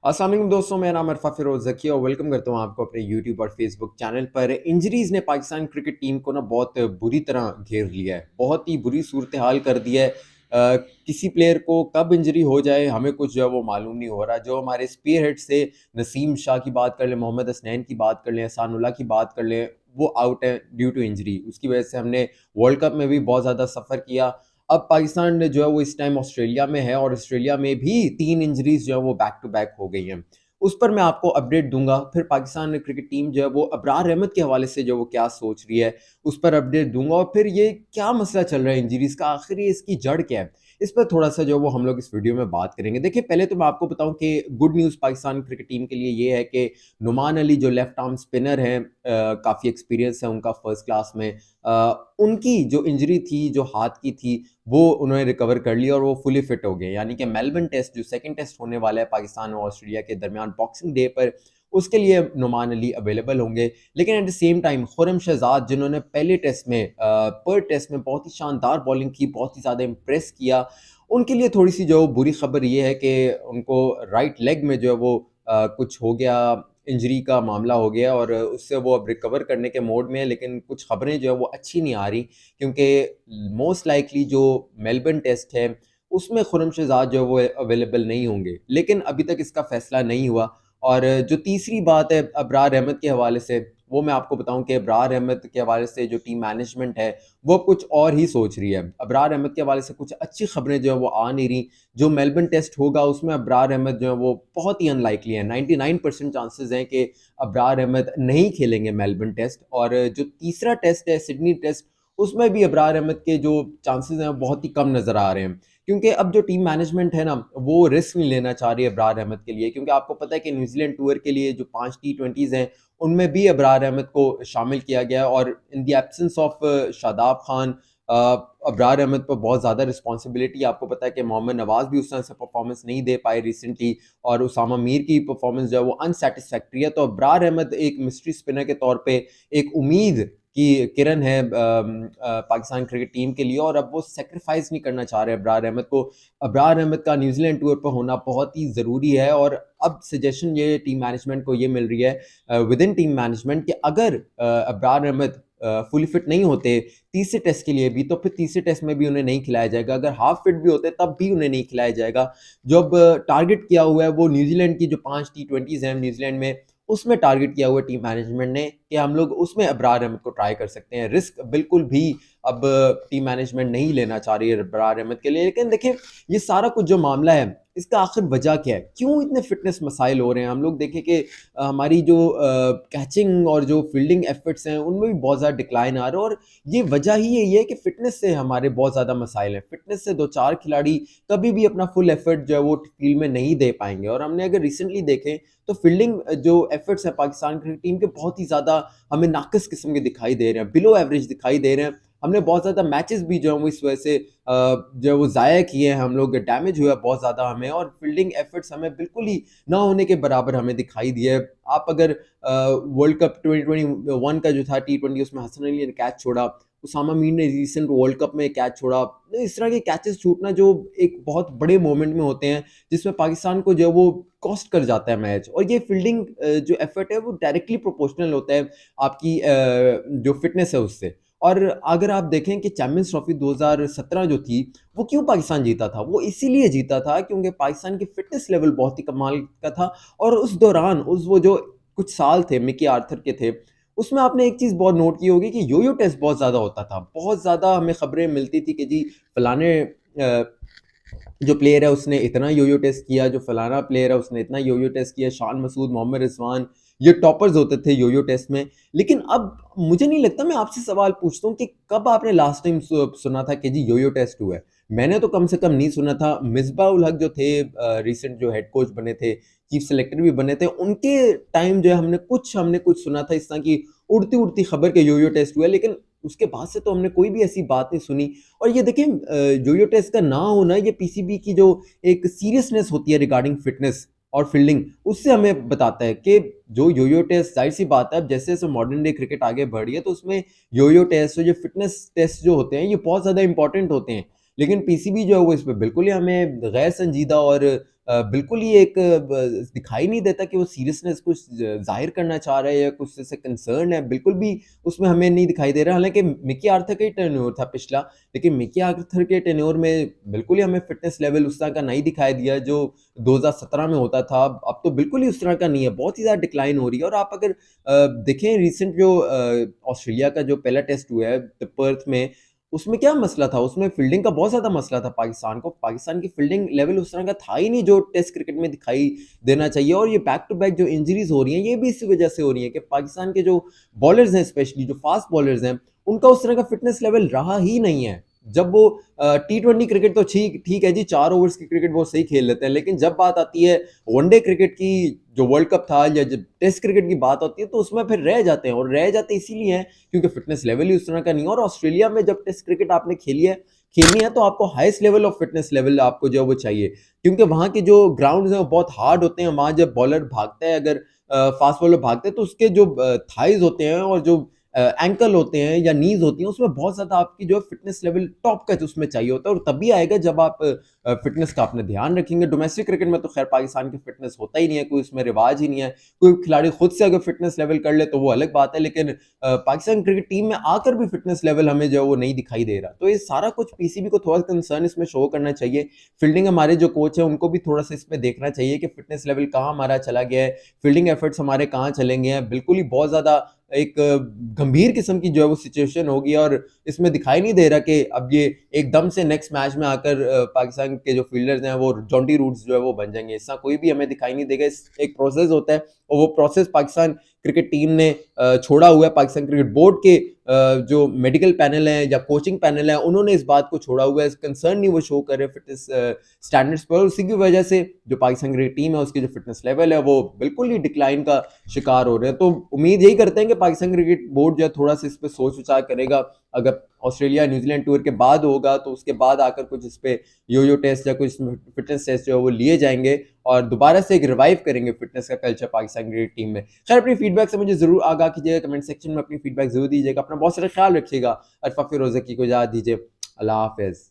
अस्सलाम वालेकुम दोस्तों, मेरा नाम अरफा फिरोज ज़की और वेलकम करता हूँ आपको अपने यूट्यूब और फेसबुक चैनल पर। इंजरीज़ ने पाकिस्तान क्रिकेट टीम को ना बहुत बुरी तरह घेर लिया है, बहुत ही बुरी सूरत हाल कर दिया है। किसी प्लेयर को कब इंजरी हो जाए हमें कुछ जो है वो मालूम नहीं हो रहा। जो हमारे स्पीयर हेड से नसीम शाह की बात कर लें, मोहम्मद हसनैन की बात कर लें, एहसानुल्लाह की बात कर लें, वो आउट है ड्यू टू इंजरी। उसकी वजह से हमने वर्ल्ड कप में भी बहुत ज़्यादा सफ़र किया। अब पाकिस्तान ने जो है वो इस टाइम ऑस्ट्रेलिया में है और ऑस्ट्रेलिया में भी 3 इंजरीज़ जो है वो बैक टू बैक हो गई हैं। उस पर मैं आपको अपडेट दूँगा। फिर पाकिस्तान क्रिकेट टीम जो है वो अबरार अहमद के हवाले से जो वो क्या सोच रही है, उस पर अपडेट दूँगा और फिर ये क्या मसला चल रहा है इंजरीज़ का, आखिर ये इसकी जड़ क्या है? इस पर थोड़ा-सा जो है वो हम लोग इस वीडियो में बात करेंगे। देखिए, पहले तो मैं आपको बताऊँ कि good news Pakistan cricket team के लिए ये है कि नुमान अली जो लेफ्ट आर्म स्पिनर हैं, काफ़ी एक्सपीरियंस है उनका फर्स्ट क्लास में। उनकी जो इंजरी थी, जो हाथ की थी, वो उन्होंने रिकवर कर लिया और वो फुली फिट हो गए। यानी कि मेलबर्न टेस्ट जो सेकंड टेस्ट होने वाला है पाकिस्तान और ऑस्ट्रेलिया के दरमियान बॉक्सिंग डे पर, उसके लिए नुमान अली अवेलेबल होंगे। लेकिन at the same time Khurram Shahzad जिन्होंने पहले टेस्ट में पर टेस्ट में बहुत ही शानदार बॉलिंग की, बहुत ही ज़्यादा इम्प्रेस किया, उनके लिए थोड़ी-सी जो बुरी खबर ये है कि उनको राइट लेग में जो है वो कुछ हो गया, इंजरी का मामला हो गया और उससे वो अब रिकवर करने के मोड में है। लेकिन कुछ खबरें जो है वो अच्छी नहीं आ रही, क्योंकि मोस्ट लाइकली जो मेलबर्न टेस्ट है उसमें खुर्रम शहजाद जो है वो अवेलेबल नहीं होंगे। लेकिन अभी तक इसका फैसला नहीं हुआ। और जो तीसरी बात है अबरार अहमद के हवाले से, वो मैं आपको बताऊं कि अबरार अहमद के हवाले से जो टीम मैनेजमेंट है वो कुछ और ही सोच रही है। अबरार अहमद के हवाले से कुछ अच्छी खबरें जो है वो आ नहीं रही। जो मेलबर्न टेस्ट होगा उसमें अबरार अहमद जो है वो बहुत ही अनलाइकली है, 99% चांसेस हैं कि अबरार अहमद नहीं खेलेंगे मेलबर्न टेस्ट। और जो तीसरा टेस्ट है सिडनी टेस्ट, उसमें भी अबरार अहमद के जो चांसेस हैं वो बहुत ही कम नज़र आ रहे हैं। क्योंकि अब जो टीम मैनेजमेंट है ना, वो रिस्क नहीं लेना चाह रही है अबरार अहमद के लिए, क्योंकि आपको पता है कि न्यूजीलैंड टूर के लिए जो 5 टी20s हैं उनमें भी अबरार अहमद को शामिल किया गया है। और in the absence of Shadab Khan, Abrar Ahmed पर बहुत ज़्यादा रिस्पॉन्सिबिलिटी। आपको पता है कि मोहम्मद नवाज़ भी उस तरह से परफॉर्मेंस नहीं दे पाए रिसेंटली और उसामा मीर की परफॉर्मेंस जो है वो अनसैटिस्फैक्ट्री है। तो अबरार अहमद एक मिस्ट्री स्पिनर के तौर पे एक उम्मीद की किरण है पाकिस्तान क्रिकेट टीम के लिए, और अब वो सेक्रीफाइस नहीं करना चाह रहे अबरार अहमद को। अबरार अहमद का न्यूजीलैंड टूर पर होना बहुत ही ज़रूरी है। और अब सजेशन ये टीम मैनेजमेंट को ये मिल रही है विद इन टीम मैनेजमेंट कि अगर अबरार अहमद फुली फिट नहीं होते तीसरे टेस्ट के लिए भी, तो फिर तीसरे टेस्ट में भी उन्हें नहीं खिलाया जाएगा। अगर हाफ फिट भी होते तब भी उन्हें नहीं खिलाया जाएगा। जो अब टारगेट किया हुआ है वो न्यूजीलैंड की जो 5 टी20s हैं न्यूजीलैंड में, उसमें टारगेट किया हुआ है टीम मैनेजमेंट ने कि हम लोग उसमें अबरार अहमद को ट्राई कर सकते हैं। रिस्क बिल्कुल भी अब टीम मैनेजमेंट नहीं लेना चाह रही है अबरार अहमद के लिए। लेकिन देखिए, ये सारा कुछ जो मामला है इसका आखिर वजह क्या है, क्यों इतने फिटनेस मसाइल हो रहे हैं? हम लोग देखें कि हमारी जो कैचिंग और जो फील्डिंग एफर्ट्स हैं उनमें भी बहुत ज़्यादा डिक्लाइन आ रहा है। और ये वजह ही यही है कि फिटनेस से हमारे बहुत ज़्यादा मसाइल हैं। फिटनेस से दो चार खिलाड़ी कभी भी अपना फुल एफर्ट जो है वो फील्ड में नहीं दे पाएंगे। और हमने अगर रिसेंटली देखें तो फील्डिंग जो एफर्ट्स हैं पाकिस्तान क्रिकेट टीम के बहुत ही ज़्यादा हमें नाक़िस किस्म के दिखाई दे रहे हैं, बिलो एवरेज दिखाई दे रहे हैं। हमने बहुत ज़्यादा मैचेस भी जो है वो इस वजह से जो है वो ज़ाया किए हैं, हम लोग डैमेज हुआ बहुत ज़्यादा हमें, और फील्डिंग एफर्ट्स हमें बिल्कुल ही ना होने के बराबर हमें दिखाई दिए। आप अगर वर्ल्ड कप 2021 का जो था टी20, उसमें हसन अली ने कैच छोड़ा, उसामा मीर ने रिसेंट वर्ल्ड कप में कैच छोड़ा। तो इस तरह के कैचेस छूटना जो एक बहुत बड़े मोमेंट में होते हैं, जिसमें पाकिस्तान को जो है वो कॉस्ट कर जाता है मैच। और ये फील्डिंग जो एफर्ट है वो डायरेक्टली प्रोपोर्शनल होता है आपकी जो फिटनेस है उससे। और अगर आप देखें कि चैंपियंस ट्रॉफी 2017 जो थी, वो क्यों पाकिस्तान जीता था? वो इसीलिए जीता था क्योंकि पाकिस्तान की फिटनेस लेवल बहुत ही कमाल का था। और उस दौरान वो जो कुछ साल थे मिकी आर्थर के थे, उसमें आपने एक चीज़ बहुत नोट की होगी कि यो-यो टेस्ट बहुत ज़्यादा होता था। बहुत ज़्यादा हमें खबरें मिलती थी कि जी फलाने जो प्लेयर है उसने इतना यो-यो टेस्ट किया, जो फलाना प्लेयर है उसने इतना यो-यो टेस्ट किया, शान मसूद, मोहम्मद रिजवान, ये टॉपर्स होते थे यो-यो टेस्ट में। लेकिन अब मुझे नहीं लगता, मैं आपसे सवाल पूछता हूँ कि कब आपने लास्ट टाइम सुना था कि जी यो-यो टेस्ट हुआ है? मैंने तो कम से कम नहीं सुना था। मिसबाह उल हक जो थे, रिसेंट जो हेड कोच बने थे, चीफ सेलेक्टर भी बने थे, उनके टाइम जो है हमने कुछ सुना था इस तरह की उड़ती-उड़ती खबर के यो-यो टेस्ट हुआ है। लेकिन उसके बाद से तो हमने कोई भी ऐसी बात नहीं सुनी। और ये देखें, जो-यो टेस्ट का ना होना, ये पीसीबी की जो एक सीरियसनेस होती है रिगार्डिंग फिटनेस और फील्डिंग, उससे हमें बताता है कि जो यो-यो टेस्ट, जाहिर सी बात है अब जैसे जैसे मॉडर्न डे क्रिकेट आगे बढ़ रही है तो उसमें यो-यो टेस्ट और जो फिटनेस टेस्ट जो होते हैं ये बहुत ज़्यादा इंपॉर्टेंट होते हैं। लेकिन पीसीबी जो है वो इस पे बिल्कुल ही हमें गैर संजीदा और बिल्कुल ही एक दिखाई नहीं देता कि वो सीरियसनेस कुछ ज़ाहिर करना चाह रहा है या कुछ इससे कंसर्न है, बिल्कुल भी उसमें हमें नहीं दिखाई दे रहा। हालाँकि मिकी आर्थर का ही टेन्योर था पिछला, लेकिन मिकी आर्थर के टेन्योर में बिल्कुल ही हमें फिटनेस लेवल उस तरह का नहीं दिखाई दिया जो 2017 में होता था। अब तो बिल्कुल ही उस तरह का नहीं है, बहुत ही ज़्यादा डिक्लाइन हो रही है। और आप अगर देखें रिसेंट जो ऑस्ट्रेलिया का जो पहला टेस्ट हुआ है पर्थ में, उसमें क्या मसला था? उसमें फ़ील्डिंग का बहुत ज़्यादा मसला था पाकिस्तान को। पाकिस्तान की फ़ील्डिंग लेवल उस तरह का था ही नहीं जो टेस्ट क्रिकेट में दिखाई देना चाहिए। और ये बैक टू बैक जो इंजरीज़ हो रही हैं, ये भी इसी वजह से हो रही हैं कि पाकिस्तान के जो बॉलर्स हैं, स्पेशली जो फ़ास्ट बॉलर्स हैं, उनका उस तरह का फ़िटनेस लेवल रहा ही नहीं है। जब वो टी20 क्रिकेट तो ठीक ठीक है जी, 4 ओवर्स की क्रिकेट वो सही खेल लेते हैं, लेकिन जब बात आती है वनडे क्रिकेट की, जो वर्ल्ड कप था, या जब टेस्ट क्रिकेट की बात होती है, तो उसमें फिर रह जाते हैं। और रह जाते इसीलिए हैं क्योंकि फिटनेस लेवल ही उस तरह का नहीं है। और ऑस्ट्रेलिया में जब टेस्ट क्रिकेट आपने खेलनी है तो आपको highest level of fitness level आपको जो है वो चाहिए, क्योंकि वहाँ के जो ग्राउंड्स हैं वो बहुत हार्ड होते हैं। वहाँ जब बॉलर भागता है, अगर फास्ट बॉलर भागते हैं, तो उसके जो थाइज होते हैं और जो एंकल होते हैं या नीज होती हैं, उसमें बहुत ज़्यादा आपकी जो है फिटनेस लेवल टॉप का उसमें चाहिए होता है। और तभी आएगा जब आप फिटनेस का अपने ध्यान रखेंगे। डोमेस्टिक क्रिकेट में तो खैर पाकिस्तान की फिटनेस होता ही नहीं है, कोई उसमें रिवाज ही नहीं है। कोई खिलाड़ी खुद से अगर फिटनेस लेवल कर ले तो वो अलग बात है, लेकिन पाकिस्तान क्रिकेट टीम में आकर भी फिटनेस लेवल हमें जो है वो नहीं दिखाई दे रहा। तो ये सारा कुछ पीसीबी को थोड़ा कंसर्न इसमें शो करना चाहिए। फील्डिंग हमारे जो कोच है उनको भी थोड़ा सा इसमें देखना चाहिए कि फिटनेस लेवल कहाँ हमारा चला गया है, फील्डिंग एफर्ट्स हमारे कहाँ चले गए हैं। बिल्कुल ही बहुत ज़्यादा एक गंभीर किस्म की जो है वो सिचुएशन होगी। और इसमें दिखाई नहीं दे रहा कि अब ये एकदम से नेक्स्ट मैच में आकर पाकिस्तान के जो फील्डर्स हैं वो जॉन्टी रूट्स जो है वो बन जाएंगे। ऐसा कोई भी हमें दिखाई नहीं देगा। इस एक प्रोसेस होता है और वो प्रोसेस पाकिस्तान क्रिकेट टीम ने छोड़ा हुआ है। पाकिस्तान क्रिकेट बोर्ड के जो मेडिकल पैनल है या कोचिंग पैनल है, उन्होंने इस बात को छोड़ा हुआ है। कंसर्न नहीं वो शो कर रहे फिटनेस स्टैंडर्ड्स पर। उसी की वजह से जो पाकिस्तान क्रिकेट टीम है उसकी जो फिटनेस लेवल है वो बिल्कुल ही डिक्लाइन का शिकार हो रहे हैं। तो उम्मीद यही करते हैं कि पाकिस्तान क्रिकेट बोर्ड जो है थोड़ा सा इस पर सोच विचार करेगा। अगर ऑस्ट्रेलिया न्यूजीलैंड टूर के बाद होगा तो उसके बाद आकर कुछ इस पे यो टेस्ट या कुछ फिटनेस टेस्ट जो है वो लिए जाएंगे और दोबारा से एक रिवाइव करेंगे फिटनेस का कल्चर पाकिस्तान क्रिकेट टीम में। खैर, अपनी फीडबैक से मुझे जरूर आगाह कीजिएगा, कमेंट सेक्शन में अपनी फीडबैक जरूर दीजिएगा। अपना बहुत सारा ख्याल रखिएगा। अरफा फिरोजकी को इजाजत दीजिए। अल्लाह हाफिज।